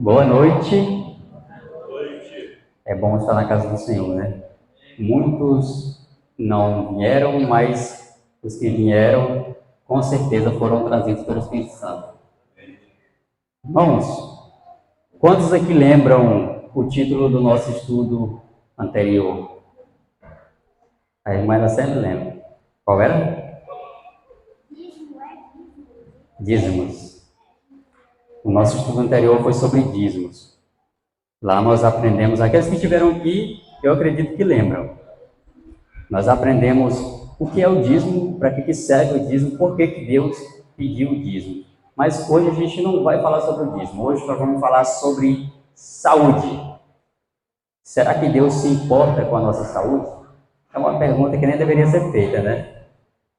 Boa noite. É bom estar na casa do Senhor, né? Muitos não vieram, mas os que vieram, com certeza foram trazidos pelo Espírito Santo. Irmãos, quantos aqui lembram o título do nosso estudo anterior? A irmã ela sempre lembra. Qual era? Dízimos. O nosso estudo anterior foi sobre dízimos. Lá nós aprendemos, aqueles que estiveram aqui, eu acredito que lembram. Nós aprendemos o que é o dízimo, para que serve o dízimo, por que Deus pediu o dízimo. Mas hoje a gente não vai falar sobre o dízimo, hoje nós vamos falar sobre saúde. Será que Deus se importa com a nossa saúde? É uma pergunta que nem deveria ser feita, né?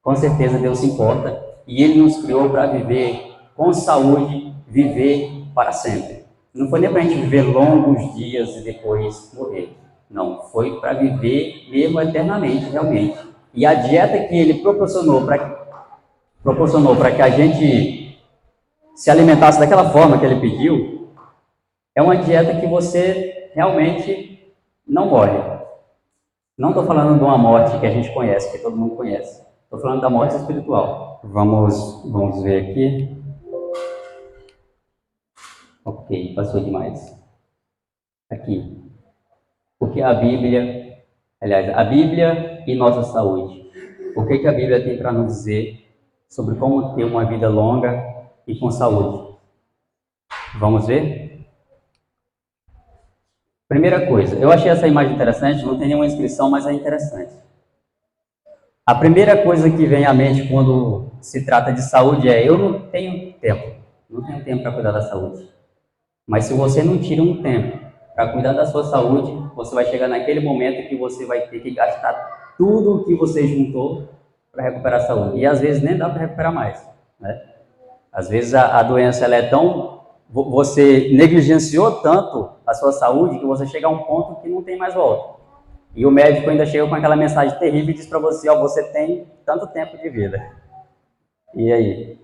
Com certeza Deus se importa e Ele nos criou para viver com saúde, viver para sempre. Não foi nem para a gente viver longos dias e depois morrer. Não, foi para viver mesmo eternamente, realmente. E a dieta que Ele proporcionou para que a gente se alimentasse daquela forma que Ele pediu, é uma dieta que você realmente não morre. Não estou falando de uma morte que a gente conhece, que todo mundo conhece. Estou falando da morte espiritual. Vamos ver aqui. Ok, passou demais. Aqui. Porque a Bíblia, aliás, a Bíblia e nossa saúde. O que a Bíblia tem para nos dizer sobre como ter uma vida longa e com saúde? Vamos ver? Primeira coisa, eu achei essa imagem interessante, não tem nenhuma inscrição, mas é interessante. A primeira coisa que vem à mente quando se trata de saúde é: eu não tenho tempo para cuidar da saúde. Mas se você não tira um tempo para cuidar da sua saúde, você vai chegar naquele momento que você vai ter que gastar tudo o que você juntou para recuperar a saúde. E às vezes nem dá para recuperar mais, né? Às vezes a doença ela é tão... Você negligenciou tanto a sua saúde que você chega a um ponto que não tem mais volta. E o médico ainda chega com aquela mensagem terrível e diz para você: ó, você tem tanto tempo de vida. E aí?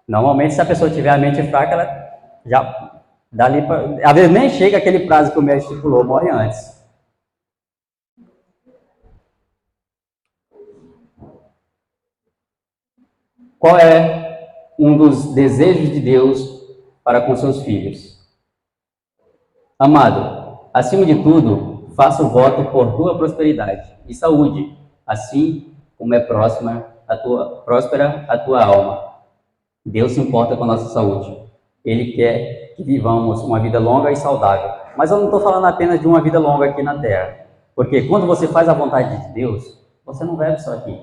Normalmente, se a pessoa tiver a mente fraca, ela já dali pra... Às vezes nem chega aquele prazo que o médico estipulou, morre antes. Qual é um dos desejos de Deus para com seus filhos? Amado, acima de tudo, faço voto por tua prosperidade e saúde, assim como é próspera a tua alma. Deus se importa com a nossa saúde. Ele quer que vivamos uma vida longa e saudável. Mas eu não estou falando apenas de uma vida longa aqui na Terra. Porque quando você faz a vontade de Deus, você não vive só aqui.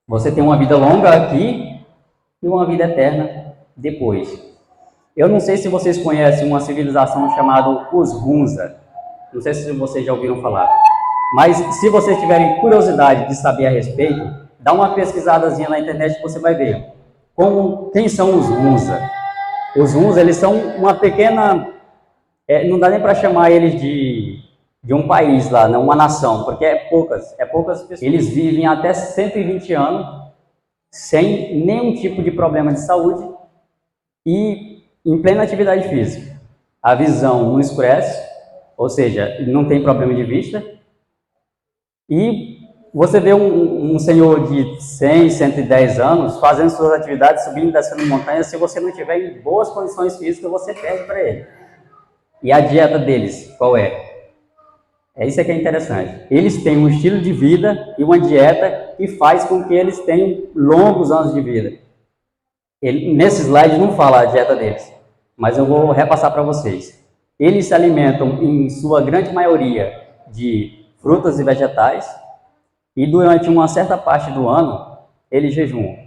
Você tem uma vida longa aqui e uma vida eterna depois. Eu não sei se vocês conhecem uma civilização chamada os Hunza. Não sei se vocês já ouviram falar. Mas se vocês tiverem curiosidade de saber a respeito, dá uma pesquisadazinha na internet que você vai ver. Quem são os Hunza? Os Huns, eles são uma pequena... não dá nem para chamar eles de um país lá, não, uma nação, porque é poucas pessoas. Eles vivem até 120 anos, sem nenhum tipo de problema de saúde e em plena atividade física. A visão não escurece, ou seja, não tem problema de vista. E você vê um senhor de 100, 110 anos fazendo suas atividades, subindo e descendo montanhas, se você não tiver em boas condições físicas, você perde para ele. E a dieta deles, qual é? Isso que é interessante. Eles têm um estilo de vida e uma dieta que faz com que eles tenham longos anos de vida. Nesse slide não fala a dieta deles, mas eu vou repassar para vocês. Eles se alimentam, em sua grande maioria, de frutas e vegetais, e durante uma certa parte do ano, eles jejuam.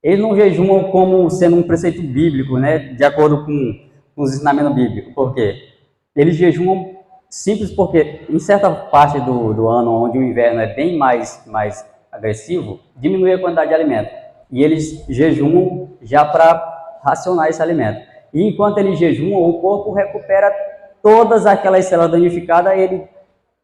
Eles não jejuam como sendo um preceito bíblico, né, de acordo com os ensinamentos bíblicos. Por quê? Eles jejuam simples porque, em certa parte do ano, onde o inverno é bem mais agressivo, diminui a quantidade de alimento. E eles jejuam já para racionar esse alimento. E enquanto eles jejuam, o corpo recupera todas aquelas células danificadas,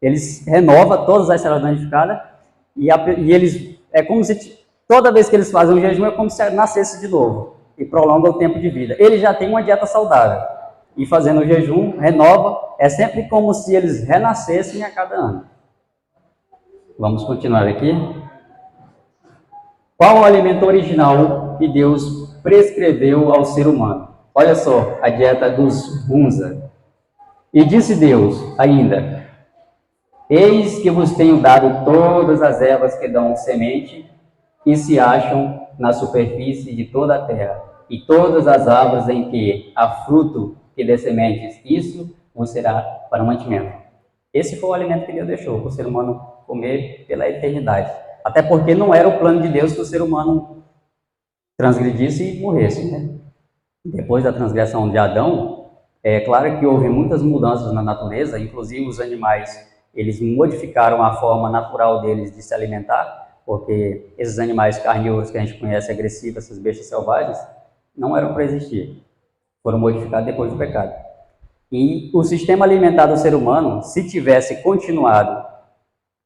eles renova todas as células danificadas, e eles, é como se toda vez que eles fazem um jejum, é como se nascesse de novo, e prolonga o tempo de vida. Ele já tem uma dieta saudável. e fazendo o jejum, renova. É sempre como se eles renascessem a cada ano. Vamos continuar aqui. Qual o alimento original que Deus prescreveu ao ser humano? Olha só, a dieta dos Hunza. E disse Deus ainda: eis que vos tenho dado todas as ervas que dão semente e se acham na superfície de toda a terra, e todas as árvores em que há fruto que dê sementes, isso vos será para o mantimento. Esse foi o alimento que Deus deixou para o ser humano comer pela eternidade. Até porque não era o plano de Deus que o ser humano transgredisse e morresse, né? Depois da transgressão de Adão, é claro que houve muitas mudanças na natureza, inclusive os animais, eles modificaram a forma natural deles de se alimentar, porque esses animais carnívoros que a gente conhece, agressivos, essas bestas selvagens, não eram para existir. Foram modificados depois do pecado. E o sistema alimentar do ser humano, se tivesse continuado,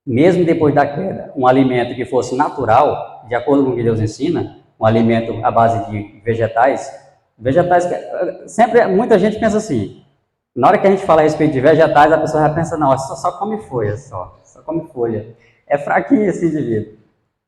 mesmo depois da queda, um alimento que fosse natural, de acordo com o que Deus ensina, um alimento à base de vegetais, sempre, muita gente pensa assim, na hora que a gente fala a respeito de vegetais, a pessoa já pensa, não, só come folha, só come folha. É fraquinho esse indivíduo.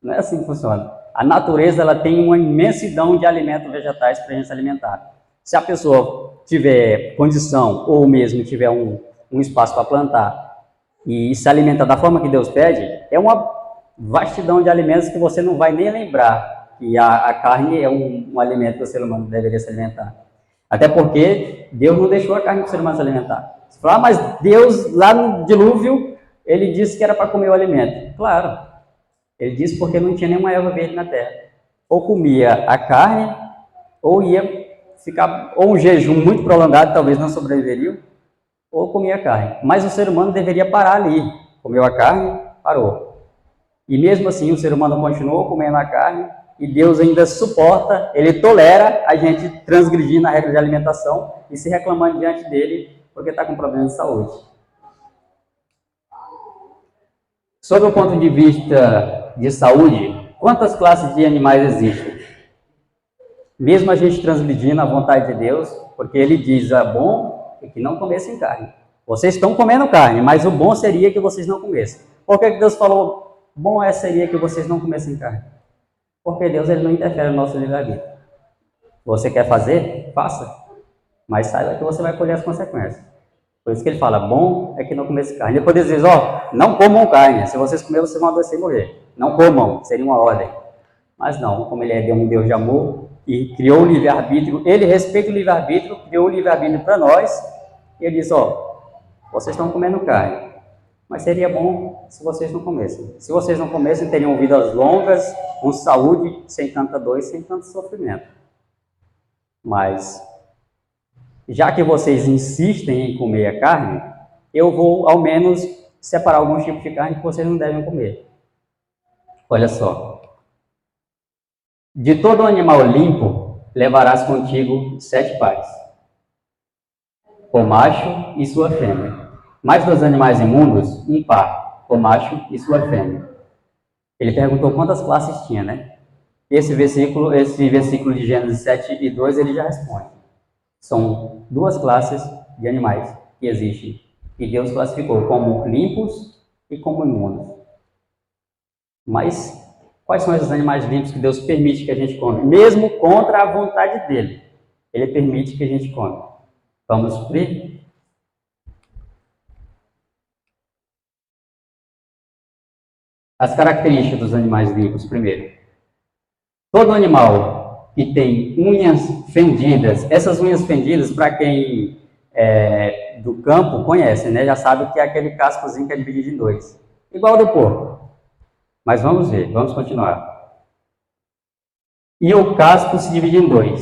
Não é assim que funciona. A natureza, ela tem uma imensidão de alimentos vegetais para a gente se alimentar. Se a pessoa tiver condição, ou mesmo tiver um espaço para plantar, e se alimentar da forma que Deus pede, é uma vastidão de alimentos que você não vai nem lembrar que a carne é um alimento que o ser humano deveria se alimentar. Até porque Deus não deixou a carne para o ser humano se alimentar. Você fala, mas Deus, lá no dilúvio, ele disse que era para comer o alimento. Claro, ele disse porque não tinha nenhuma erva verde na terra. Ou comia a carne, ou ia ficar, ou um jejum muito prolongado, talvez não sobreviveriam, ou comia a carne. Mas o ser humano deveria parar ali. Comeu a carne, parou. E mesmo assim, o ser humano continuou comendo a carne, e Deus ainda suporta, ele tolera a gente transgredir na regra de alimentação e se reclamando diante dele porque está com problema de saúde. Sob o ponto de vista de saúde, quantas classes de animais existem? Mesmo a gente transgredindo a vontade de Deus, porque ele diz, bom é que não comessem carne. Vocês estão comendo carne, mas o bom seria que vocês não comessem. Por que Deus falou, bom seria que vocês não comessem carne? Porque Deus, ele não interfere no nosso livre-arbítrio. Você quer fazer? Faça. Mas saiba que você vai colher as consequências. Por isso que ele fala, bom é que não comece carne. Depois ele diz, não comam carne. Se vocês comerem, vocês vão adoecer e morrer. Não comam, seria uma ordem. Mas não, como ele é um Deus de amor e criou o livre-arbítrio, ele respeita o livre-arbítrio, criou o livre-arbítrio para nós. E ele diz, vocês estão comendo carne. Mas seria bom se vocês não comessem. Se vocês não comessem, teriam vidas longas, com saúde, sem tanta dor e sem tanto sofrimento. Mas, já que vocês insistem em comer a carne, eu vou, ao menos, separar alguns tipos de carne que vocês não devem comer. Olha só. De todo animal limpo, levarás contigo 7 pares, o macho e sua fêmea. Mas dos animais imundos, 1 par, o macho e sua fêmea. Ele perguntou quantas classes tinha, né? Esse versículo de Gênesis 7:2, ele já responde. São 2 classes de animais que existem, que Deus classificou como limpos e como imundos. Mas quais são esses animais limpos que Deus permite que a gente come? Mesmo contra a vontade dele, ele permite que a gente come. Vamos ver? As características dos animais limpos, primeiro. Todo animal que tem unhas fendidas, essas unhas fendidas, para quem é do campo conhece, né? Já sabe que é aquele cascozinho que é dividido em 2. Igual ao do porco. Mas vamos ver, vamos continuar. E o casco se divide em 2.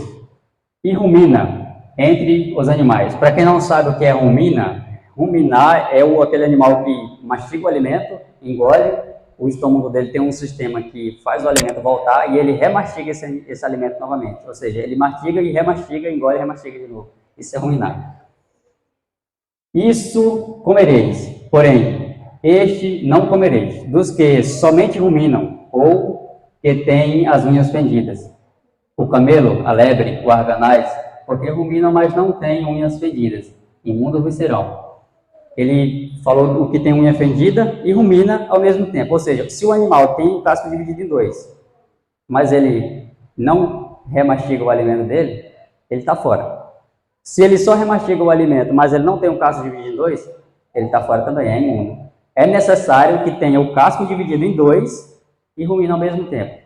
E rumina entre os animais. Para quem não sabe o que é ruminar é aquele animal que mastiga o alimento, engole. O estômago dele tem um sistema que faz o alimento voltar e ele remastiga esse alimento novamente. Ou seja, ele mastiga e remastiga, engole e remastiga de novo. Isso é ruminar. Isso comereis, porém, este não comereis, dos que somente ruminam ou que têm as unhas fendidas. O camelo, a lebre, o arganaz, porque ruminam, mas não têm unhas fendidas. Imundos vos serão. Ele falou o que tem unha fendida e rumina ao mesmo tempo. Ou seja, se o animal tem o casco dividido em dois, mas ele não remastiga o alimento dele, ele está fora. Se ele só remastiga o alimento, mas ele não tem o casco dividido em dois, ele está fora também, é imundo. É necessário que tenha o casco dividido em dois e rumina ao mesmo tempo.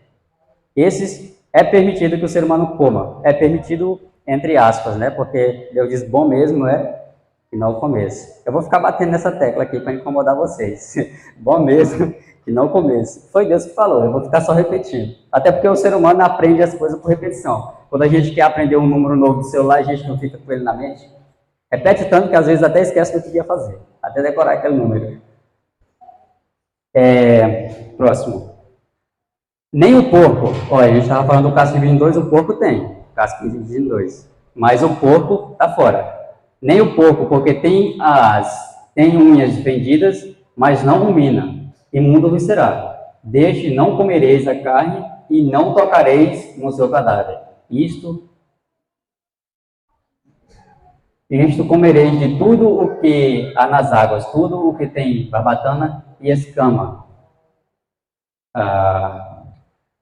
Esses é permitido que o ser humano coma. É permitido entre aspas, né? Porque Deus diz bom mesmo é que não comesse. Eu vou ficar batendo nessa tecla aqui para incomodar vocês. Bom mesmo que não comesse. Foi Deus que falou, eu vou ficar só repetindo. Até porque o ser humano aprende as coisas por repetição. Quando a gente quer aprender um número novo do celular, a gente não fica com ele na mente. Repete tanto que às vezes até esquece o que eu queria fazer. Até decorar aquele número. Próximo. Nem o porco. Olha, a gente estava falando do casco dividido em dois, o porco tem. Casco dividido em dois. Mas o porco está fora. Nem o porco, porque tem unhas fendidas, mas não rumina. Imundo vos será. Deste não comereis a carne e não tocareis no seu cadáver. Isto comereis de tudo o que há nas águas, tudo o que tem barbatana e escama.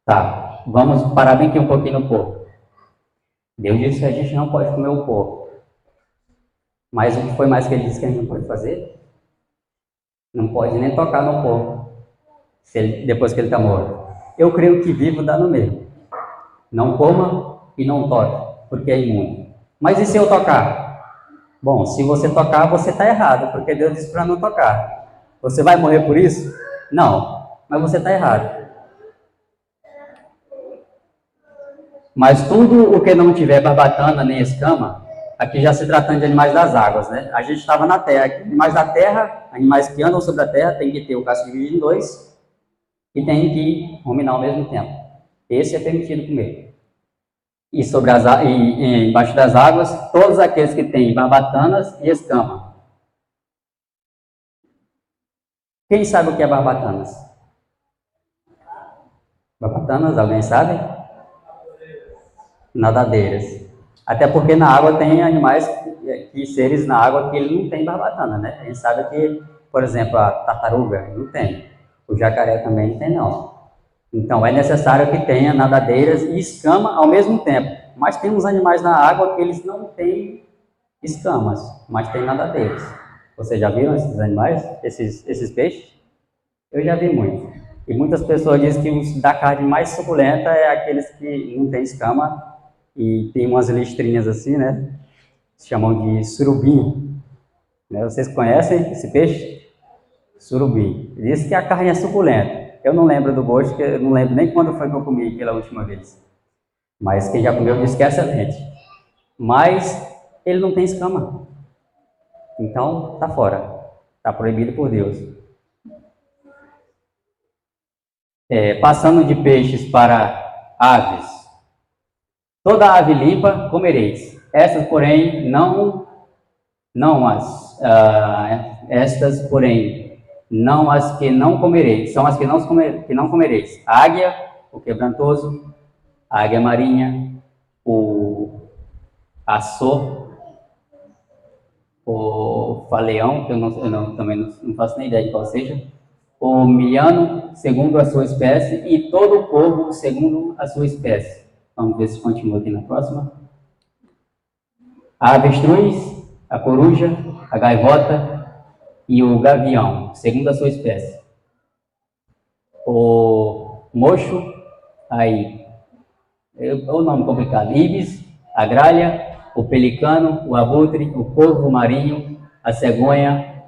Tá, vamos parar bem aqui um pouquinho no porco. Deus disse que a gente não pode comer o porco. Mas o que foi mais que ele disse que a gente não pode fazer? Não pode nem tocar no porco, depois que ele está morto. Eu creio que vivo dá no mesmo. Não coma e não toque, porque é imundo. Mas e se eu tocar? Bom, se você tocar, você está errado, porque Deus disse para não tocar. Você vai morrer por isso? Não, mas você está errado. Mas tudo o que não tiver barbatana nem escama, aqui já se tratando de animais das águas, né? A gente estava na terra. Animais da terra, animais que andam sobre a terra, tem que ter o casco dividido em dois e tem que ruminar ao mesmo tempo. Esse é permitido comer. E embaixo das águas, todos aqueles que têm barbatanas e escama. Quem sabe o que é barbatanas? Barbatanas, alguém sabe? Nadadeiras. Até porque na água tem animais, seres na água que ele não tem barbatana, né? A gente sabe que, por exemplo, a tartaruga não tem. O jacaré também não tem, não. Então, é necessário que tenha nadadeiras e escama ao mesmo tempo. Mas tem uns animais na água que eles não têm escamas, mas têm nadadeiras. Vocês já viram esses animais, esses peixes? Eu já vi muito. E muitas pessoas dizem que os da carne mais suculenta é aqueles que não têm escama e tem umas listrinhas assim, né? Se chamam de surubim. Né? Vocês conhecem esse peixe? Surubim. Diz que a carne é suculenta. Eu não lembro do gosto, porque eu não lembro nem quando foi que eu comi pela última vez. Mas quem já comeu diz que é excelente. Mas ele não tem escama. Então, tá fora. Tá proibido por Deus. Passando de peixes para aves. Toda ave limpa comereis. Essas, porém, estas, porém, não as que não comereis, são as que não comereis. A águia, o quebrantoso, a águia marinha, o açor, o faleão, que eu também não faço nem ideia de qual seja, o miano, segundo a sua espécie, e todo o corvo, segundo a sua espécie. Vamos ver se continua aqui na próxima. A avestruz, a coruja, a gaivota e o gavião, segundo a sua espécie. O mocho, aí, é o nome complicado, ibis, a gralha, o pelicano, o abutre, o corvo marinho, a cegonha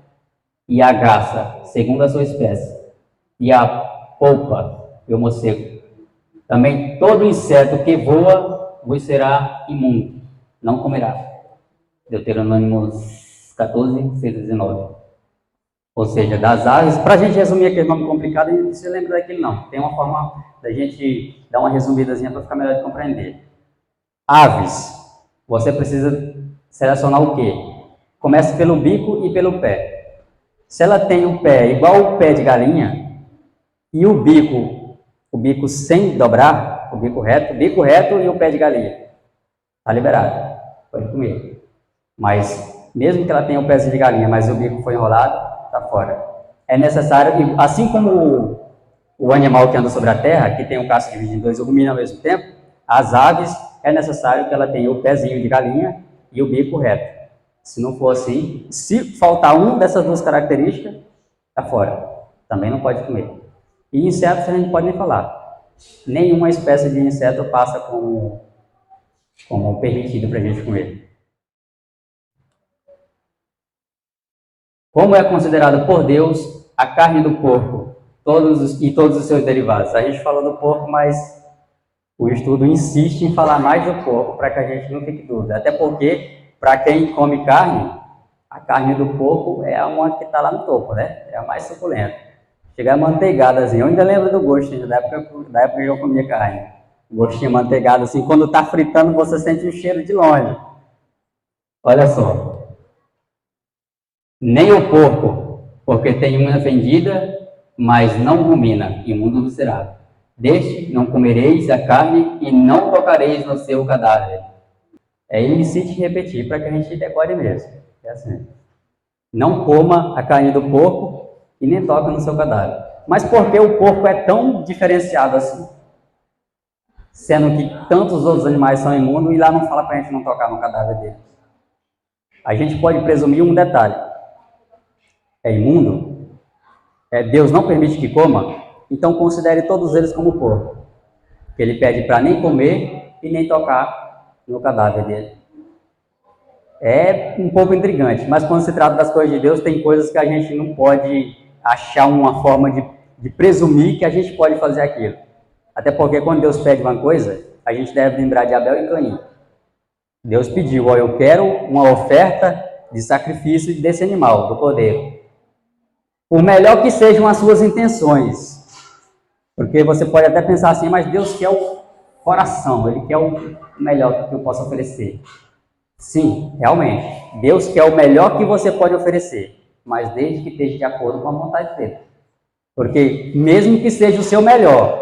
e a garça, segundo a sua espécie. E a polpa, e o morcego. Também todo inseto que voa vos será imundo, não comerá. Deuteronômio 14, 6 a 19. Ou seja, das aves, para a gente resumir aquele nome complicado, a gente não precisa lembrar daquele não. Tem uma forma da gente dar uma resumidazinha para ficar melhor de compreender. Aves, você precisa selecionar o quê? Começa pelo bico e pelo pé. Se ela tem um pé igual o pé de galinha, e o bico sem dobrar, o bico reto e o pé de galinha, está liberado. pode comer. Mas, mesmo que ela tenha o pezinho de galinha, mas o bico foi enrolado, está fora. É necessário, assim como o animal que anda sobre a terra, que tem o casco dividido em dois, o rumina ao mesmo tempo, as aves, é necessário que ela tenha o pezinho de galinha e o bico reto. Se não for assim, se faltar uma dessas duas características, está fora. Também não pode comer. E insetos a gente pode nem falar. Nenhuma espécie de inseto passa como permitido para a gente comer. Como é considerado por Deus a carne do porco e todos os seus derivados? A gente falou do porco, mas o estudo insiste em falar mais do porco para que a gente não fique dúvida. Até porque, para quem come carne, a carne do porco é uma que está lá no topo, né? É a mais suculenta. Chega amanteigada assim. Eu ainda lembro do gosto, da época que eu comia carne. O gostinho amanteigado assim. Quando está fritando, você sente o cheiro de longe. Olha só. Nem o porco, porque tem unha fendida, mas não rumina, imundo será. Deste não comereis a carne e não tocareis no seu cadáver. Ele insiste em repetir para que a gente decore mesmo. É assim. Não coma a carne do porco e nem toca no seu cadáver. Mas por que o porco é tão diferenciado assim? Sendo que tantos outros animais são imundos e lá não fala para a gente não tocar no cadáver dele. A gente pode presumir um detalhe. É imundo? Deus não permite que coma? Então considere todos eles como porco. Que ele pede para nem comer e nem tocar no cadáver dele. É um pouco intrigante, mas quando se trata das coisas de Deus, tem coisas que a gente não pode achar uma forma de presumir que a gente pode fazer aquilo. Até porque quando Deus pede uma coisa, a gente deve lembrar de Abel e Caim. Deus pediu, eu quero uma oferta de sacrifício desse animal, do cordeiro. Por melhor que sejam as suas intenções, porque você pode até pensar assim, mas Deus quer o coração, Ele quer o melhor que eu possa oferecer. Sim, realmente, Deus quer o melhor que você pode oferecer, mas desde que esteja de acordo com a vontade dele. Porque mesmo que seja o seu melhor,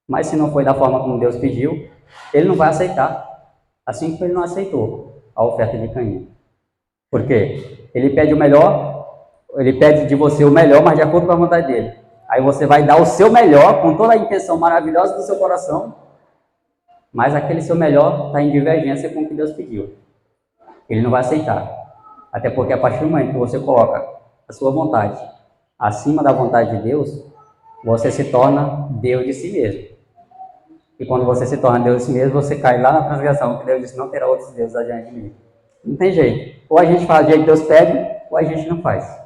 mas se não foi da forma como Deus pediu, Ele não vai aceitar. Assim como Ele não aceitou a oferta de Caim. Por quê? Ele pede o melhor, Ele pede de você o melhor, mas de acordo com a vontade dele. Aí você vai dar o seu melhor, com toda a intenção maravilhosa do seu coração, mas aquele seu melhor está em divergência com o que Deus pediu. Ele não vai aceitar. Até porque a partir do momento que você coloca a sua vontade acima da vontade de Deus, você se torna Deus de si mesmo. E quando você se torna Deus de si mesmo, você cai lá na transgressão, que Deus disse, não terá outros deuses adiante de mim. Não tem jeito. Ou a gente faz o jeito que Deus pede, ou a gente não faz.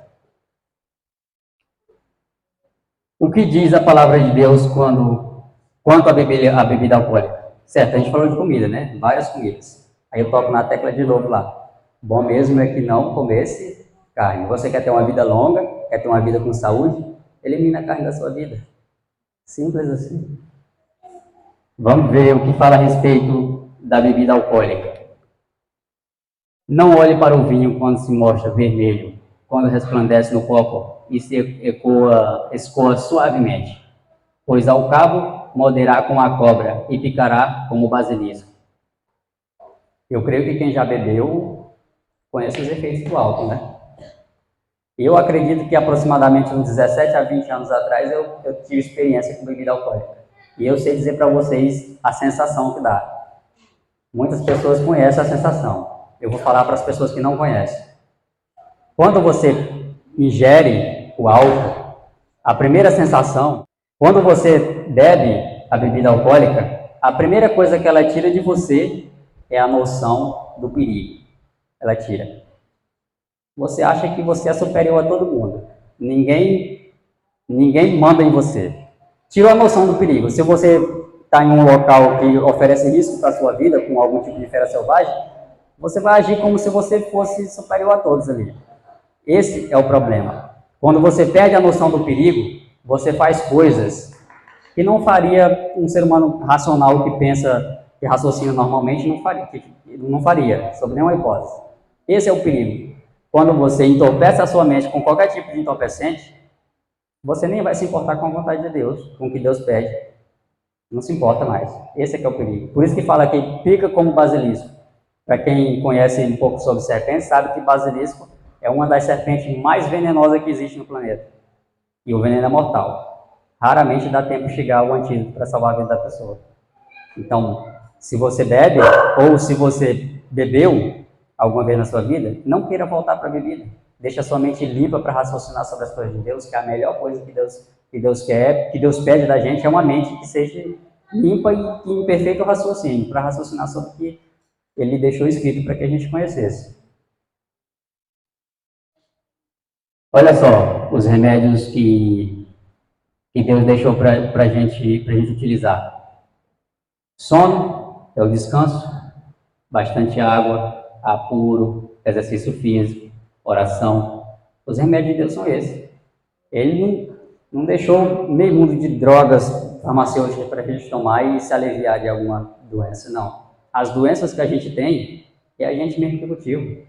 O que diz a palavra de Deus quanto à bebida alcoólica? Certo, a gente falou de comida, né? Várias comidas. Aí eu toco na tecla de novo lá. Bom mesmo é que não comesse carne. Você quer ter uma vida longa, quer ter uma vida com saúde? Elimina a carne da sua vida. Simples assim. Vamos ver o que fala a respeito da bebida alcoólica. Não olhe para o vinho quando se mostra vermelho, quando resplandece no copo e se escoa suavemente, pois ao cabo morderá como a cobra e picará como o basilisco. Eu creio que quem já bebeu conhece os efeitos do álcool, né? Eu acredito que aproximadamente uns 17 a 20 anos atrás eu tive experiência com bebida alcoólica. E eu sei dizer para vocês a sensação que dá. Muitas pessoas conhecem a sensação. Eu vou falar para as pessoas que não conhecem. Quando você ingere o álcool, a primeira sensação, quando você bebe a bebida alcoólica, a primeira coisa que ela tira de você é a noção do perigo. Ela tira. Você acha que você é superior a todo mundo. Ninguém manda em você. Tirou a noção do perigo. Se você está em um local que oferece risco para a sua vida, com algum tipo de fera selvagem, você vai agir como se você fosse superior a todos ali. Esse é o problema. Quando você perde a noção do perigo, você faz coisas que não faria um ser humano racional que pensa, que raciocina normalmente, não faria, sob nenhuma hipótese. Esse é o perigo. Quando você entorpece a sua mente com qualquer tipo de entorpecente, você nem vai se importar com a vontade de Deus, com o que Deus pede. Não se importa mais. Esse é que é o perigo. Por isso que fala que pica como basilisco. Para quem conhece um pouco sobre serpentes, sabe que basilisco é uma das serpentes mais venenosas que existe no planeta. E o veneno é mortal. Raramente dá tempo de chegar ao antídoto para salvar a vida da pessoa. Então, se você bebe, ou se você bebeu alguma vez na sua vida, não queira voltar para a bebida. Deixa a sua mente limpa para raciocinar sobre as coisas de Deus, que é a melhor coisa que Deus quer, que Deus pede da gente, é uma mente que seja limpa e em perfeito raciocínio, para raciocinar sobre o que Ele deixou escrito para que a gente conhecesse. Olha só os remédios que Deus deixou para a gente utilizar. Sono é o descanso, bastante água, ar puro, exercício físico, oração. Os remédios de Deus são esses. Ele não deixou meio mundo de drogas farmacêuticas para a gente tomar e se aliviar de alguma doença, não. As doenças que a gente tem, é a gente mesmo que cultiva.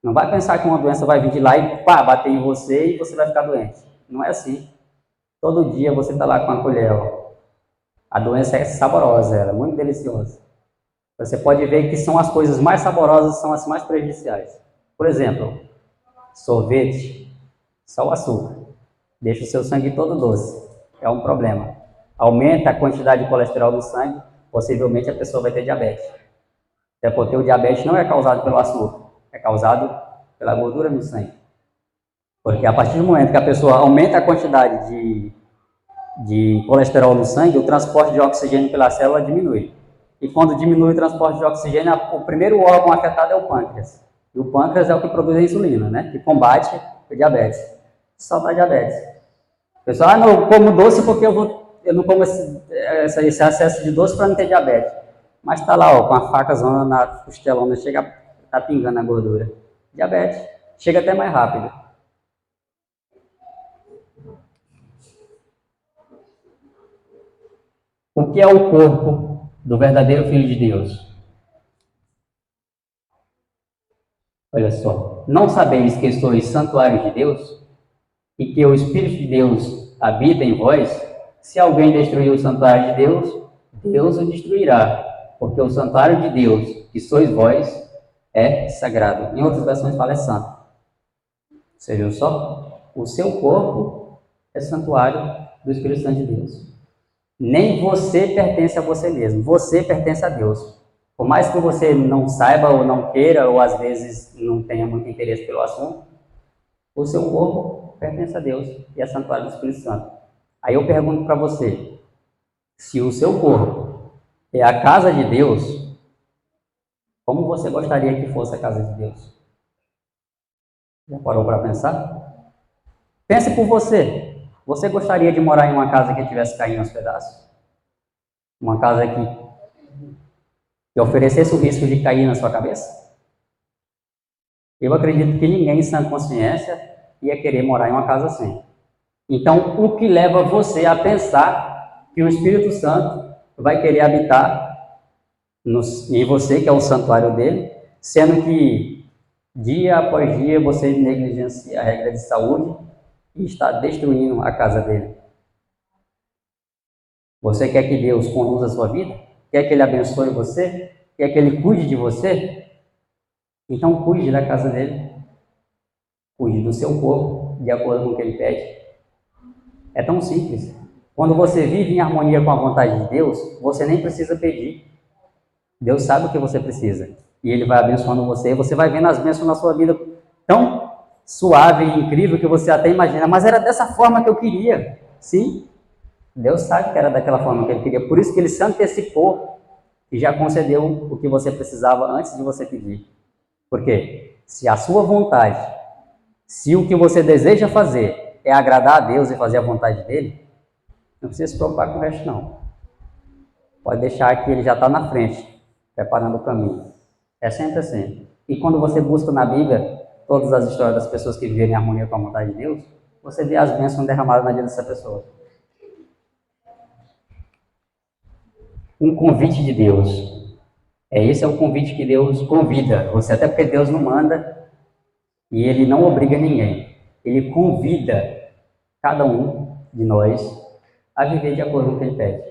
Não vai pensar que uma doença vai vir de lá e pá, bater em você e você vai ficar doente. Não é assim. Todo dia você está lá com a colher. Ó. A doença é saborosa, ela é muito deliciosa. Você pode ver que são as coisas mais saborosas, são as mais prejudiciais. Por exemplo, sorvete, só o açúcar. Deixa o seu sangue todo doce. É um problema. Aumenta a quantidade de colesterol no sangue, possivelmente a pessoa vai ter diabetes. Até porque o diabetes não é causado pelo açúcar, é causado pela gordura no sangue. Porque a partir do momento que a pessoa aumenta a quantidade de colesterol no sangue, o transporte de oxigênio pela célula diminui. E quando diminui o transporte de oxigênio, o primeiro órgão afetado é o pâncreas. E o pâncreas é o que produz a insulina, né? Que combate o diabetes. Só dá diabetes. O pessoal, não, eu como doce porque eu não como esse excesso de doce para não ter diabetes. Mas está lá, ó, com a facazona na costelona, chega, tá pingando a gordura. Diabetes. Chega até mais rápido. O que é o corpo do verdadeiro Filho de Deus? Olha só. Não sabeis que sois santuário de Deus e que o Espírito de Deus habita em vós? Se alguém destruir o santuário de Deus, Deus o destruirá. Porque o santuário de Deus, que sois vós, é sagrado. Em outras versões fala é santo. Você viu só? O seu corpo é santuário do Espírito Santo de Deus. Nem você pertence a você mesmo, você pertence a Deus. Por mais que você não saiba ou não queira, ou às vezes não tenha muito interesse pelo assunto, o seu corpo pertence a Deus e é santuário do Espírito Santo. Aí eu pergunto para você, se o seu corpo é a casa de Deus, como você gostaria que fosse a casa de Deus? Já parou para pensar? Pense por você. Você gostaria de morar em uma casa que estivesse caindo aos pedaços? Uma casa que oferecesse o risco de cair na sua cabeça? Eu acredito que ninguém em sã consciência ia querer morar em uma casa assim. Então, o que leva você a pensar que o Espírito Santo vai querer habitar em você, que é o santuário dele, sendo que dia após dia você negligencia a regra de saúde e está destruindo a casa dele? Você quer que Deus conduza a sua vida? Quer que Ele abençoe você? Quer que Ele cuide de você? Então cuide da casa dele. Cuide do seu corpo, de acordo com o que Ele pede. É tão simples. Quando você vive em harmonia com a vontade de Deus, você nem precisa pedir. Deus sabe o que você precisa. E Ele vai abençoando você. E você vai vendo as bênçãos na sua vida tão suave e incrível que você até imagina. Mas era dessa forma que eu queria. Sim, Deus sabe que era daquela forma que Ele queria. Por isso que Ele se antecipou e já concedeu o que você precisava antes de você pedir. Por quê? Se a sua vontade, se o que você deseja fazer é agradar a Deus e fazer a vontade dEle, não precisa se preocupar com o resto, não. Pode deixar que Ele já está na frente, preparando o caminho. É sempre assim. E quando você busca na Bíblia todas as histórias das pessoas que viveram em harmonia com a vontade de Deus, você vê as bênçãos derramadas na vida dessa pessoa. Um convite de Deus. Esse é o convite que Deus convida. Você até porque Deus não manda e Ele não obriga ninguém. Ele convida cada um de nós a viver de acordo com o que Ele pede.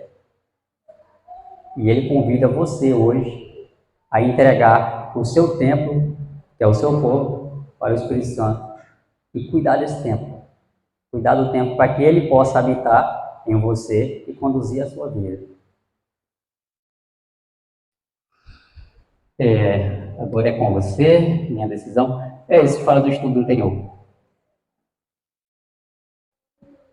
E Ele convida você hoje a entregar o seu templo, que é o seu corpo, para o Espírito Santo. E cuidar desse templo. Cuidar do templo para que ele possa habitar em você e conduzir a sua vida. Agora é com você, minha decisão. É isso que fala do estudo anterior.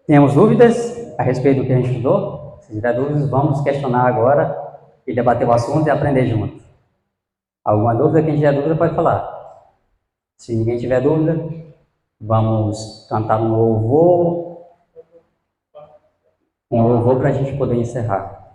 Temos dúvidas a respeito do que a gente estudou? Se tiver dúvidas, vamos questionar agora e debater o assunto e aprender juntos. Alguma dúvida? Quem tiver dúvida pode falar. Se ninguém tiver dúvida, vamos cantar um louvor para a gente poder encerrar.